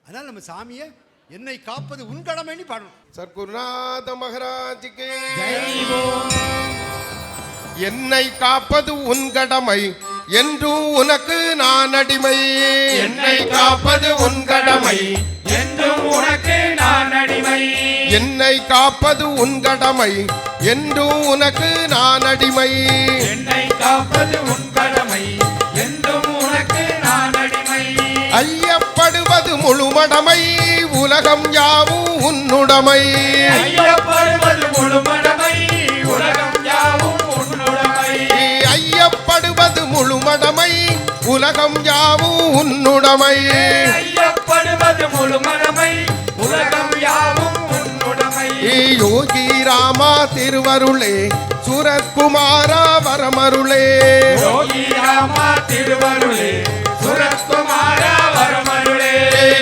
அதனால நம்ம சாமியை என்னை காப்பது உன் கடமைன்னு பாடணும். சர்க்குருநாத மகாராஜுக்கு என்னை காப்பது உன் கடமை என்றும் உனக்கு நான் அடிமை. என்னை காப்பது உன் கடமை என்றும் உனக்கு நான் அடிமை. என்னை காப்பது உன் கடமை என்றும் உனக்கு நான் அடிமை. என்னை காப்பது உன் கடமை என்றும் உனக்கு நான் அடிமை. ஐயப்படுவது முழுமடமை உலகம் யாவும் உன்னுடைமை. ஐயப்படுவது முழுமடமை உலகம் யாவும் உன்னுடைமை. ஐயப்படுவது முழுமடமை உலகம் யாவும் உன்னுடைமை. ஐயப்படுவது முழுமடமை உலகம் யாவும் உன்னுடைமை. யோகி ராமா திருவருளே சுரத்குமாரா வரமருளே. யோகி ராமா திருவருளே சுரத்குமாரா வரமருளே.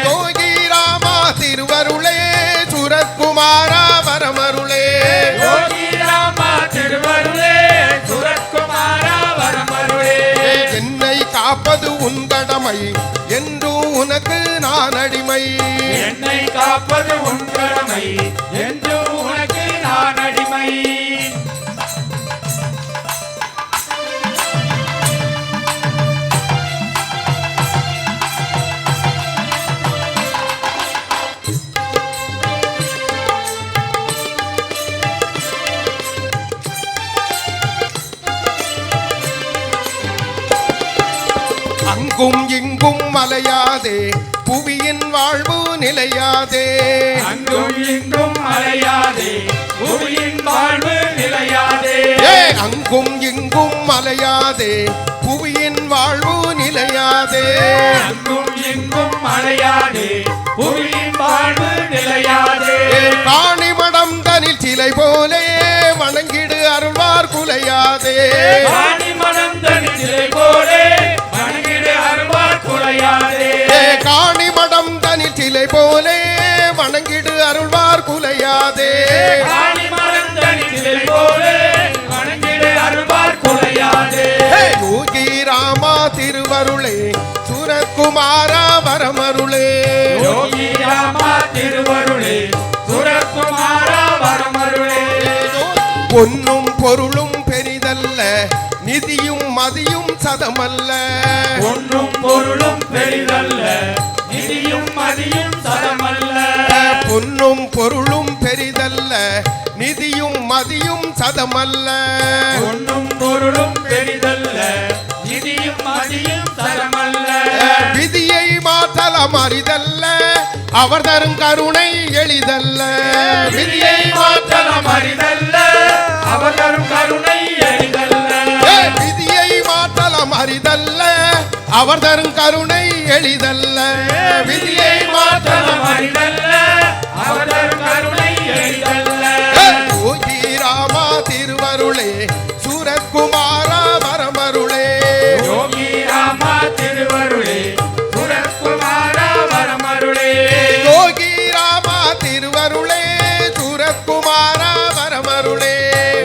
யோகி ராமா திருவருளே சுரத்குமாரா வரமருளே. யோகி ராமா திருவருளே சுரத்குமாரா வரமருளே. என்னை காப்பது உன் கடமை என்றும் உனக்கு நான் அடிமை. என்னை காப்பது உன் கடமை என்றும் உனக்கு நான் அடிமை. அங்கும் இங்கும் மலையாதே புவியின் வாழ்வு நிலையாதே. அங்கும் இங்கும் அலையாதே புவியின் வாழ்வு நிலையாதே. அங்கும் இங்கும் மலையாதே புவியின் வாழ்வு நிலையாதே. அங்கும் இங்கும் அலையாதே புவியின் வாழ்வு நிலையாதே. காணிமடம் தனில் சிலை போலே வணங்கிடு அருள்வார் குலையாதே. காணிமடம் தனில் சிலை போலே வணங்கிடு அருள்வார் குலையாதே. காணிமடம் தனில் சிலை போலே வணங்கிடு அருள்வார் குலையாதே. காணிமடம் தனில் சிலை போலே வணங்கிடு அருள்வார் குலையாதே. யோகி ராமா திருவருளே சுரத்குமாரா வரமருளே. யோகி ராமா திருவருளே சுரத்குமாரா வரமருளே. பொன்னும் பொருளும் பெரிதல்ல நிதியும் மதியும் சதமல்ல. பொன்னும் பொருளும் பெரிதல்ல நிதியும் மதியும் சதமல்ல. பொன்னும் பொருளும் பெரிதல்ல நிதியும் மதியும் சதமல்ல. பொன்னும் பொருளும் பெரிதல்ல நிதியும் மதியும் சதமல்ல. விதியை மாற்றலாம் அரிதல்ல அவர் தரும் கருணை எளிதல்ல. விதியை மாற்றலாம் அரிதல்ல அவர் தரும் கருணை எளிதல்ல. விதியை மாற்றலாம் அரிதல்ல அவர் தரும் கருணை எளிதல்ல. விதியை மாற்றலாம் அரிதல்ல அவர் தரும் கருணை எளிதல்ல. யோகி ராமா திருவருளே சுரத்குமாரா வரமருளே. யோகி ராமா திருவருளே சுரத்குமாரா வரமருளே. யோகி ராமா திருவருளே சுரத்குமாரா வரமருளே.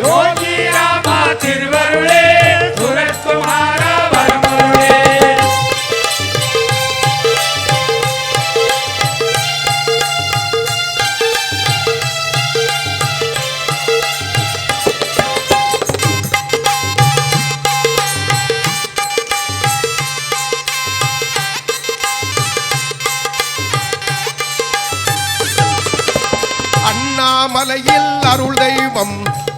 யோகி ராமா திருவருளே சுரத்குமாரா வரமருளே. அண்ணாமலையில் அருள் தெய்வம்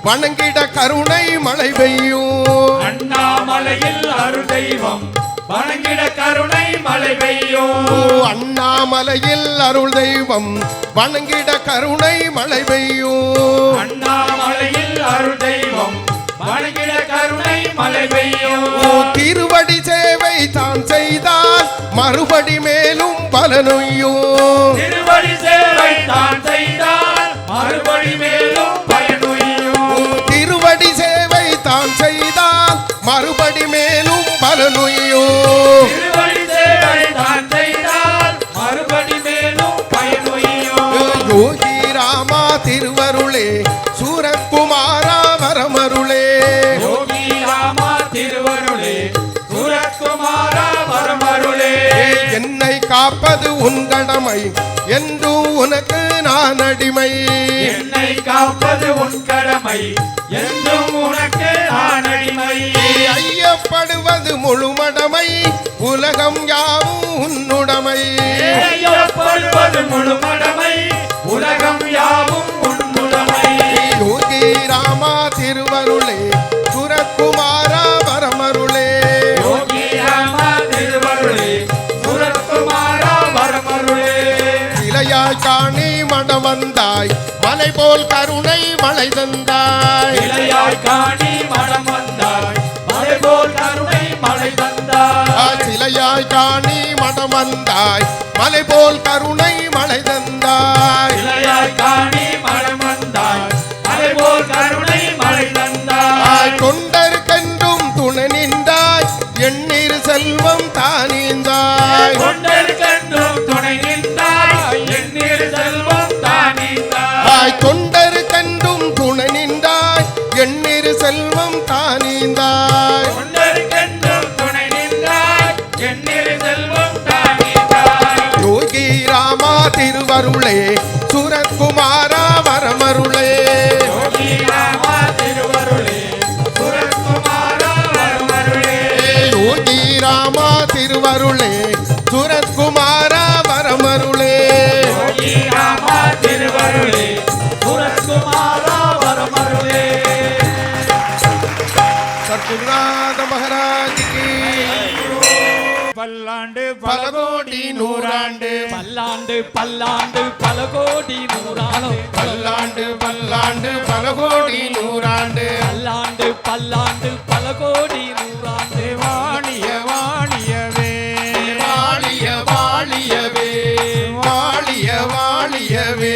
வணங்கிட கருணை மழை பெய்யும். அண்ணாமலையில் அருள் தெய்வம் வணங்கிட கருணை மழை பெய்யும். அண்ணாமலையில் அருள் தெய்வம் வணங்கிட கருணை மழை பெய்யும். அண்ணாமலையில் அருள் தெய்வம் வணங்கிட கருணை மழை பெய்யும். திருவடி சேவை தான் செய்தால் மறுபடி மேலும் பலனுய்யும். திருவடி சேவை தான் செய்தால் மறுபடி மேலும் பயனுய்யும். திருவடி சேவை தான் செய்தால் மறுபடி மேலும் பலனுய்யும். திருவடி சேவை தான் செய்தால் மறுபடி மேலும் பயனுய்யும். யோகி ராமா திருவருளே சூரத்குமாரா வரமருளே. யோகி ராமா திருவருளே சுரத்குமாரா வரமருளே. என்னை காப்பது உன் கடமை கடமை என்று உனக்கு நான் அடிமை. என்னை காப்பது உன் கடமை என்றும் உனக்கு நான் அடிமை. ஐயப்படுவது முழுமடமை உலகம் யாவும் உன்னுடைமை. ஐயப்படுவது முழுமடமை உலகம் யாவும் உன்னுடைமை. யோகி ராமா திருவருளே சுரக்குமாரா வரமருளே. யோகி ராமா திருவருளே சுரக்குமாரா வரமருளே. இளையாய் காணி மடம் வந்தாய் மலை போல் கருணை மழை தந்தாய். இளையாய் காணி மடம் வந்தாய் மலை போல் கருணை மழை தந்தாய். சிலையாய் காணி மடம் வந்தாய் மலை போல் கருணை மழை தந்தாய். இளையாய் காணி மடம் வந்தாய் மலை போல் கருணை மழை தந்தாய். தொண்டருக்கென்றும் துணை நின்றாய் எண்ணீர் செல்வம் தானீந்தாய். தொண்டருக்கென்றும் துணை நின்றாய் எண்ணீர் செல்வம் தானீந்தாய். தொண்டருக்கென்றும் துணை நின்றாய் எண்ணீர் செல்வம் தானீந்தாய். தொண்டருக்கென்றும் துணை நின்றாய் எண்ணீர் செல்வம் தானீந்தாய். யோகி ராமா திருவருளே சுரக்குமாரா வரமருளே. யோகி ராமா திருவருளே சுரக்குமாரா வரமருளே. யோகி ராமா திருவருளே சுரக்குமாரா வரமருளே. யோகி ராமா திருவருளே சுரக்குமாரா வரமருளே. சத்குருநாத மகாராஜ் கி பல்லாண்டு பல கோடி நூறாண்டு. பல்லாண்டு பல்லாண்டு பல கோடி நூறாண்டு. பல்லாண்டு பல்லாண்டு பல கோடி நூறாண்டு. பல்லாண்டு பல்லாண்டு பல கோடி நூறாண்டு. வாணிய வாணியவே வாழிய வாழியவே வாழிய வாழியவே.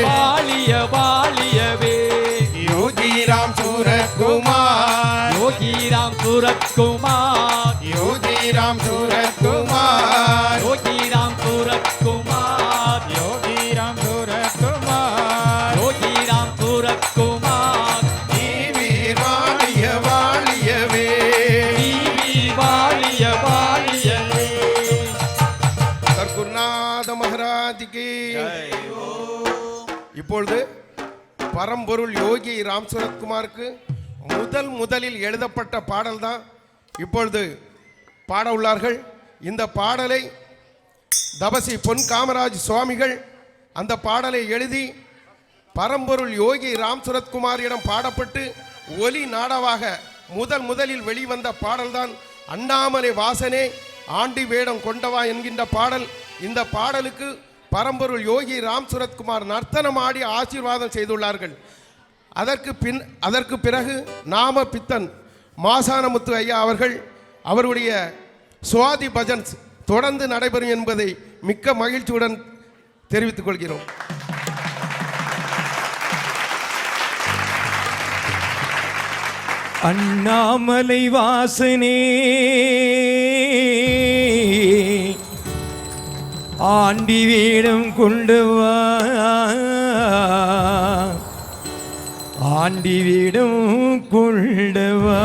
வாழிய வாழியவே. யோகிராம் சூரக்குமார் யோகிராம் சூரத்குமார். யோகிராம் சூரக்குமார். யோகிராம் சூரத்குமார். யோகிராம் சுரக்குமார். யோகிராம் சூரத்குமார். நீவீர் வாழிய வாழியவே. நீவி வாழிய வாழியவே. சத்குருநாத மகாராஜ் கி. இப்பொழுது பரம்பொருள் யோகி ராம் சரத்குமாருக்கு முதலில் எழுதப்பட்ட பாடல் தான் இப்பொழுது பாட உள்ளார்கள். இந்த பாடலை தபசி பொன் காமராஜ் சுவாமிகள் அந்த பாடலை எழுதி பரம்பொருள் யோகி ராம் சரத்குமாரிடம் பாடப்பட்டு ஒலி நாடவாக முதலில் வெளிவந்த பாடல்தான் அண்ணாமலை வாசனே ஆண்டி வேடம் கொண்டவா என்கின்ற பாடல். இந்த பாடலுக்கு பரம்பொருள் யோகி ராம் சரத்குமார் நர்த்தனமாடி ஆசீர்வாதம் செய்துள்ளார்கள். அதற்கு பிறகு நாம பித்தன் மாசானமுத்து ஐயா அவர்கள் அவருடைய சுவாதி பஜன்ஸ் தொடர்ந்து நடைபெறும் என்பதை மிக்க மகிழ்ச்சியுடன் தெரிவித்துக் கொள்கிறோம். அண்ணாமலை வாசனே ஆண்டி வேடம் கொண்டு வா. ஆண்டி வேடம் கொண்டு வா.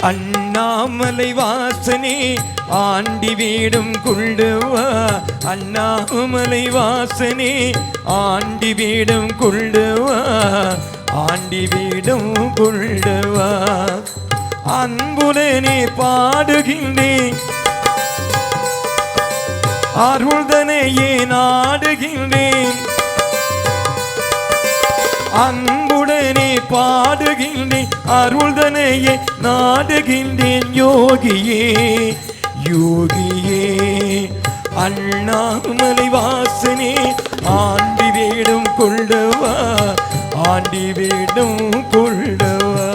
அண்ணாமலை வாசனே ஆண்டி வேடம் கொண்டு வா. அண்ணாமலை வாசனே ஆண்டி வேடம் கொண்டு வா. ஆண்டி வேடம் கொண்டு வா. அன்புடனே பாடுகின்றேன் அருள்தனையே நாடுகின்றேன். அன்புடனே பாடுகின்றேன் அருள்தனையே நாடுகின்றேன். யோகியே யோகியே அண்ணாமலை வாசனே ஆண்டி வேடம் கொள்ளவா. ஆண்டி வேடம் கொள்ளவா.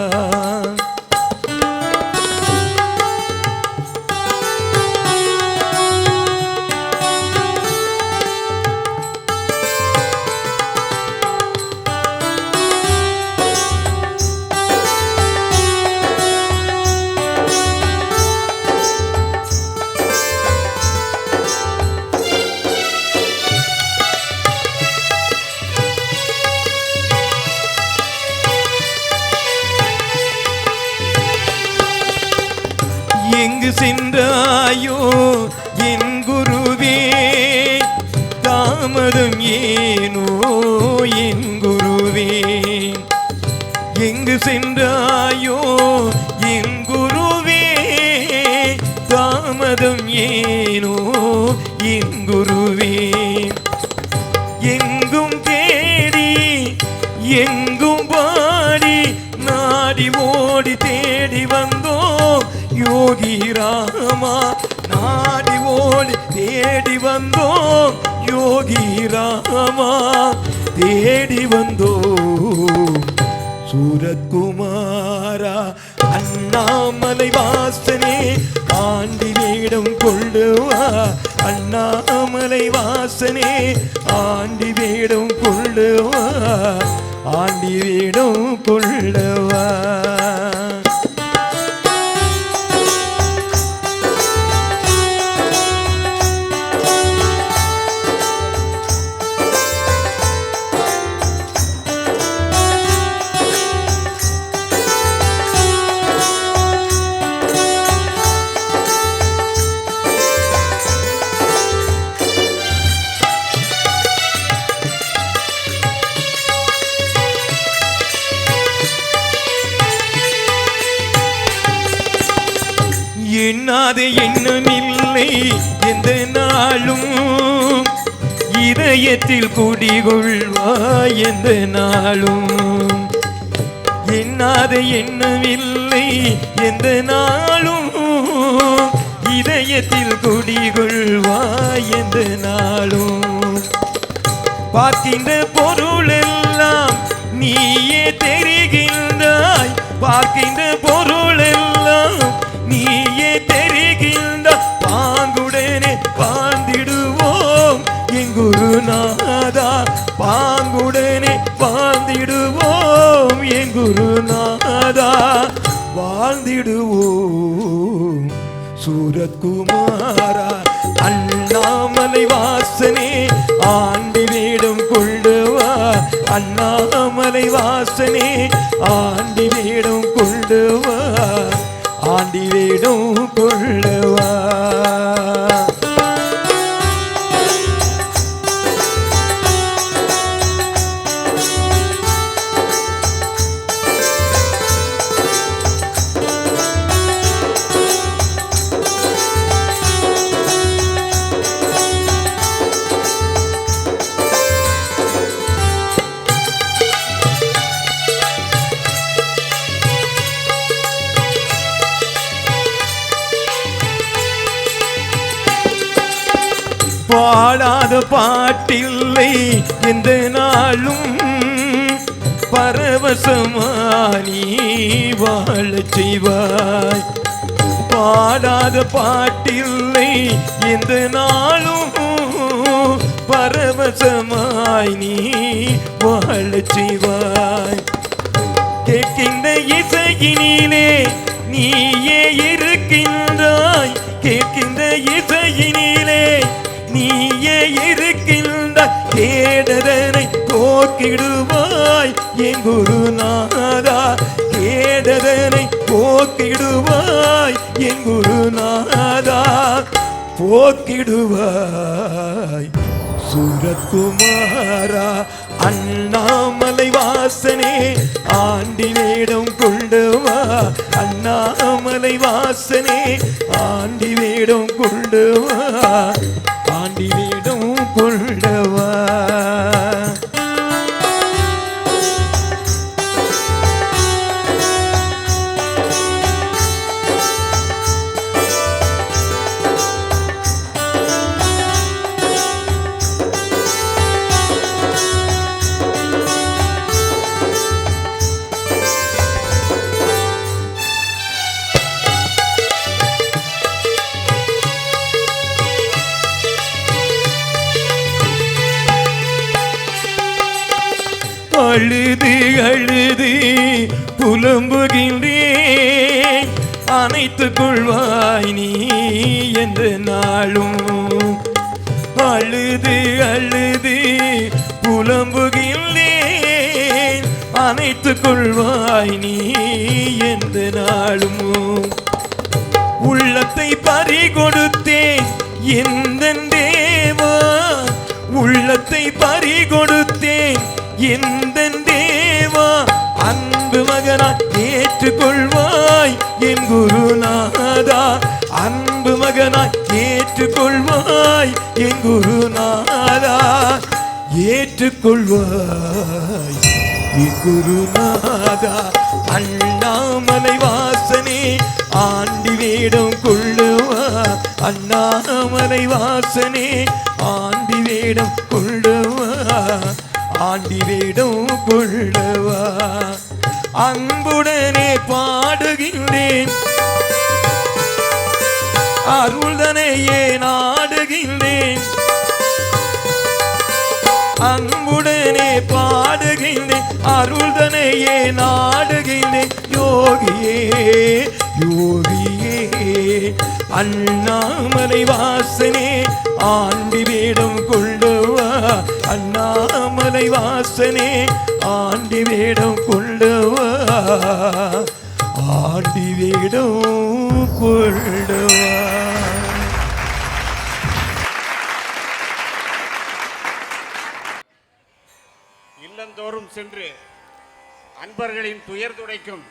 எங்கு சென்றாயோ என் குருவே தாமதம் ஏனோ என் குருவே எங்கு சென்றாயோ என் குருவே தாமதம் ஏனோ என் குருவே எங்கும் தேடி எங்கும் பாடி நாடி ஓடி தேடி வந்தோம் யோகி ராமா நாடி ஓடி தேடி வந்தோம் யோகி ராமா தேடி வந்தோம் சூரத்குமாரா அண்ணாமலை வாசனே ஆண்டி வேடம் கொள்ளுவா அண்ணாமலை வாசனே ஆண்டி வேடம் கொள்ளுவா ஆண்டி வேடம் கொள்ளுவா எண்ணாத எண்ணமில்லை எந்த நாளும் இதயத்தில் குடிகொள்வாய் எந்த நாளும் எண்ணாத எண்ணமில்லை எந்த நாளும் இதயத்தில் குடிகொள்வாய் எந்த நாளும் பார்க்கின்ற பொருள் எல்லாம் நீயே தெரிகின்றாய் பார்க்கின்ற பொருள் எல்லாம் நீயே தெரிகின்ற பாங்குடனே வாழ்ந்திடுவோம் என் குருநாதா பாங்குடனே வாழ்ந்திடுவோம் என் குருநாதா வாழ்ந்திடுவோம் சூரத்குமாரா அண்ணாமலை வாசனே ஆண்டி வேடம் கொள்ளுவா அண்ணாமலை வாசனே ஆண்டி வேடம் கொள்ளுவா ஆண்டி வேடம் கொள்ளுவா பாடாத பாட்டில்லை எந்த நாளும் பரவசமானி வாழச் செய்வாய் பாடாத பாட்டில்லை எந்த நாளும் பரவசமாய் நீ வாழச் செய்வாய் கேட்கின்ற இசையினிலே நீயே இருக்கின்றாய் கேட்கின்ற இசையினிலே நீயே இருக்கின்ற கேடதனை போக்கிடுவாய் என் குருநாதா கேடதனை போக்கிடுவாய் என் குருநாதா போக்கிடுவாய் சூரத்குமாரா அண்ணாமலை வாசனே ஆண்டி வேடம் கொள்ளுவா அண்ணாமலை வாசனே ஆண்டி வேடம் கொள்ளுவா ஆண்டி வேடம் கொள்ளுவா அழுது அழுது புலம்புகின்றேன் அணைத்துக் கொள்வாய் நீ எந்த நாளும் அழுது அழுது புலம்புகின்றேன் அணைத்துக் கொள்வாய் நீ எந்த நாளும் உள்ளத்தை பறி கொடுத்தேன் எந்த தேவா, உள்ளத்தை பறி கொடுத்தேன் எந்த தேவா, அன்பு மகனாய் ஏற்றுக்கொள்வாய் என் குருநாதா, அன்பு மகனாய் ஏற்றுக்கொள்வாய் என் குருநாதா, ஏற்றுக்கொள்வாய் என் குருநாதா. அண்ணாமலை வாசனே ஆண்டி வேடம் கொள்ளுவா, அண்ணாமலை வாசனே ஆண்டி வேடம் கொள்ளுவா, ஆண்டி வேடம் கொள்ளுவா. அன்புடனே பாடுகின்றேன் அருள்தனையே நாடுகின்றேன், அன்புடனே பாடுகின்றேன் அருள்தனையே நாடுகின்றேன். யோகியே யோகியே அண்ணாமலை வாசனே ஆண்டி வேடம் கொள்ளுவா, அண்ணாமலை வாசனே ஆண்டி வேடம் கொள்ளுவா, ஆண்டி வேடம் கொள்ளுவா. இல்லந்தோறும் சென்று அன்பர்களின் துயர் துடைக்கும்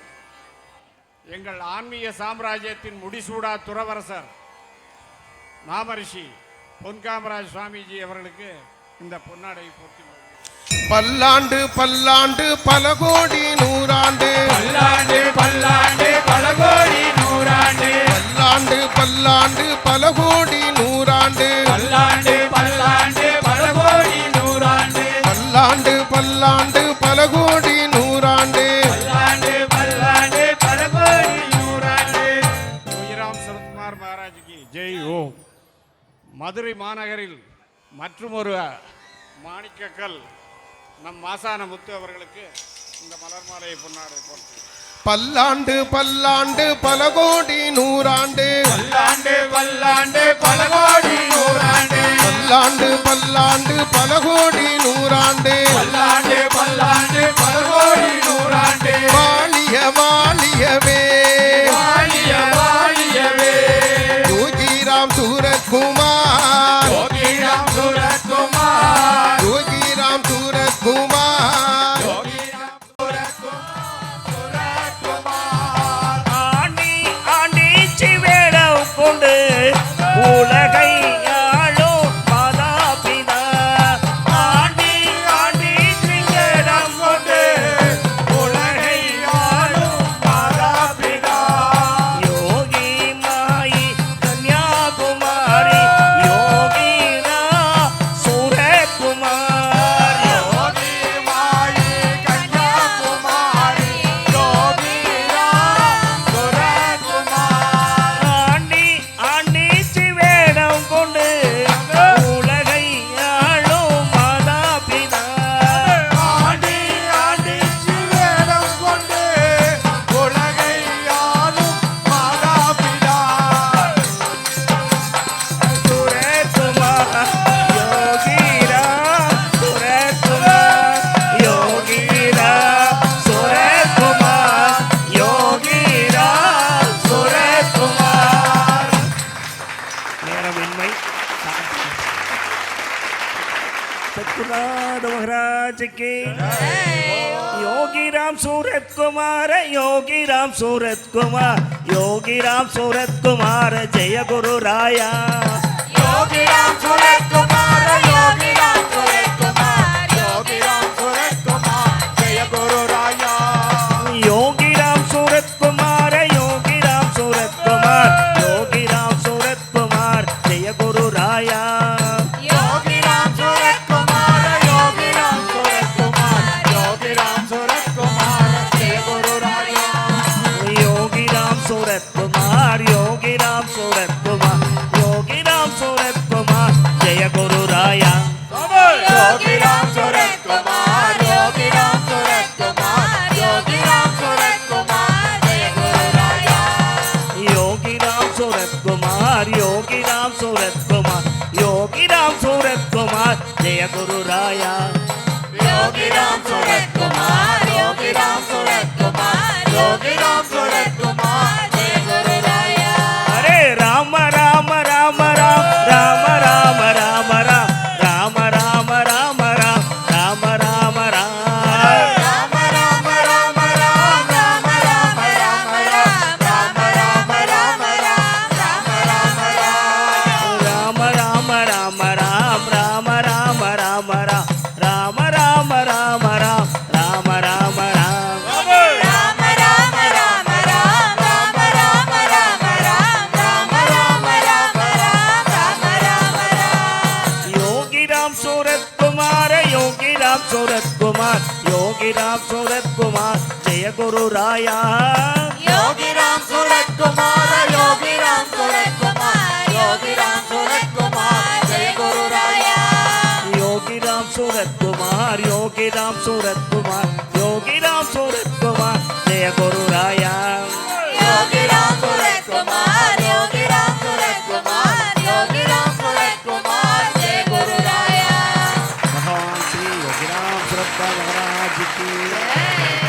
எங்கள் ஆன்மீக சாம்ராஜ்யத்தின் முடிசூடா துறவரசர் நாமரிஷி பொன்காமராஜ் சுவாமிஜி அவர்களுக்கு இந்த பொன்னாடை போற்றி பல்லாண்டு பல்லாண்டு பல கோடி நூறாண்டு, பல்லாண்டு பல்லாண்டு பல கோடி நூறாண்டு, பல்லாண்டு பல்லாண்டு பல கோடி நூறாண்டு, பல்லாண்டு பல்லாண்டு பல கோடி நூறாண்டு, பல்லாண்டு பல்லாண்டு பல கோடி நூறாண்டு, பல்லாண்டு பல்லாண்டு பல கோடி நூறாண்டு. யோகிராம் சரத்குமார் மகாராஜுக்கு ஜெய் ஓம். மதுரை மாநகரில் மற்றும் ஒரு மாணிக்கக்கல் நம் மாசான முத்து அவர்களுக்கு இந்த மலர் மாலை பொன்னாடை போட்டு. பல்லாண்டு பல்லாண்டு பல கோடி நூறாண்டு, பல்லாண்டு பல்லாண்டு பல கோடி நூறாண்டு, பல்லாண்டு பல்லாண்டு பல கோடி நூறாண்டு, பல்லாண்டு பல்லாண்டு பல கோடி நூறாண்டு. வாழிய வாழியவே வாழிய வாழியவே யோகிராம் சூரத்குமார், யோகிராம் சூரத்குமார், யோகிராம் சூரத்குமார், யோகிராம் சூரத்குமார். ஆண்டி ஆண்டிச்சி வேடம் கொண்டு உலகை ஆளும் மாதாபிதா, ஆண்டி ஆண்டிச்சி வேடம் கொண்டு உலகை ஆளும் மாதாபிதா. யோகி மாயி கன்யாகுமாரி, யோகிரா சூரத்குமார், யோகி மாயி கன்யாகுமாரி, யோகிரா சூரத்குமார். ஆண்டி ஆண்டிச்சி வேடம் கொண்டு உலகை ஆளும் மாதாபிதா, ஆண்டி ஆண்டிச்சி வேடம் கொண்டு உலகை ஆளும் மாதாபிதா. சூரத்குமார் யோகிரா சூரத்குமார், யோகிரா சூரத்குமார், யோகிரா சூரத்குமார். நேரமின்மை சத்குருநாத மகாராஜ் கே யோகிராம் சூரத்குமார, யோகிராம் சூரத்குமார், யோகிராம் சூரத்குமார ஜெய குரு ராயா, யோகிராம் சூரத்குமார், யோகிராம் சூரத்குமார், யோகிராம் சூரத்குமார், ஜெய குரு ராயா. யோகிராம் சூரத்குமார, யோகிராம் சூரத்குமார், யோகிராம் சூரத்குமார் ஜெய குரு ராயா, யோகிராம் சூரத்குமார், யோகிராம் சூரத்குமார், யோகிராம் சூரத்குமார், ஜெய குரு ராயா. யோகிராம் சூரத்குமார், யோகிராம் சூரத்குமார், யோகிராம் சூரத்குமார் ஜெய குரு ராயா. सूरत कुमार योगी राम सूरत कुमार जय गुरु राया योगी राम सूरत कुमार योगी राम सूरत कुमार योगी राम सूरत कुमार जय गुरु राया योगी राम सूरत कुमार योगी राम सूरत कुमार योगी राम सूरत कुमार जय गुरु राया योगी राम सूरत कुमार योगी राम सूरत कुमार योगी राम सूरत कुमार जय गुरु राया भगवान श्री योगी राम सूरत महाराज की जय।